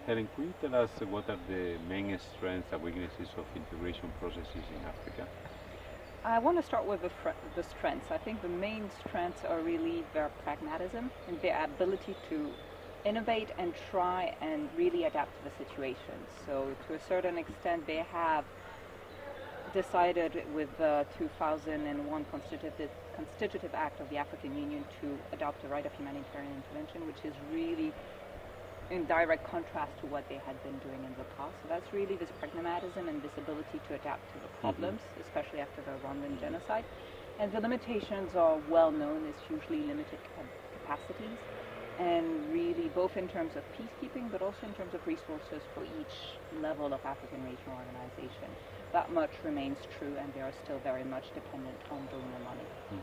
Helen, could you tell us what are the main strengths and weaknesses of integration processes in Africa? I want to start with the strengths. I think the main strengths are really their pragmatism and their ability to innovate and try and really adapt to the situation. So to a certain extent, they have decided with the 2001 Constitutive Act of the African Union to adopt the right of humanitarian intervention, which is really in direct contrast to what they had been doing in the past. So that's really this pragmatism and this ability to adapt to the problems, especially after the Rwandan genocide. And the limitations are well known. It's hugely limited capacities, and really both in terms of peacekeeping, but also in terms of resources for each level of African regional organization. That much remains true, and they are still very much dependent on donor money.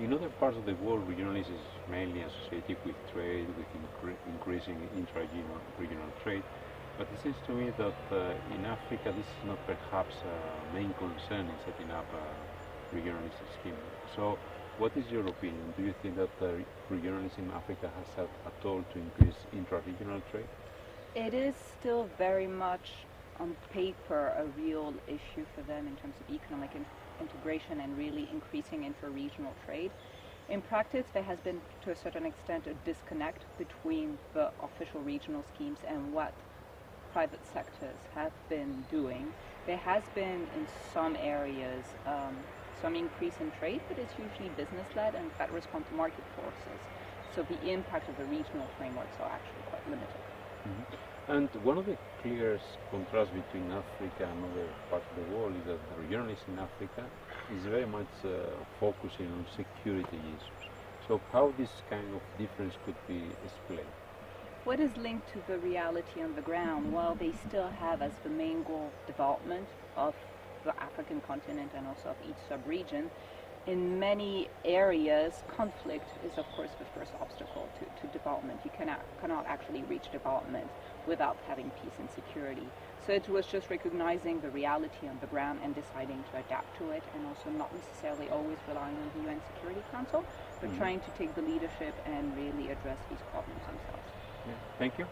In other parts of the world, regionalism is mainly associated with trade, with increasing intra-regional trade. But it seems to me that in Africa, this is not perhaps a main concern in setting up a regionalist scheme. So, what is your opinion? Do you think that regionalism in Africa has helped at all to increase intra-regional trade? It is still very much on paper a real issue for them in terms of economic integration and really increasing inter-regional trade. In practice, there has been, to a certain extent, a disconnect between the official regional schemes and what private sectors have been doing. There has been, in some areas, some increase in trade, but it's usually business-led and that respond to market forces. So the impact of the regional frameworks are actually quite limited. And one of the clearest contrasts between Africa and other parts of the world is that the regionalism in Africa is very much focusing on security issues. So how this kind of difference could be explained? What is linked to the reality on the ground? Well, they still have as the main goal development of the African continent and also of each sub-region. In many areas, conflict is of course the first obstacle to development. You cannot actually reach development without having peace and security. So it was just recognizing the reality on the ground and deciding to adapt to it, and also not necessarily always relying on the UN Security Council, but trying to take the leadership and really address these problems themselves. Yeah. Thank you.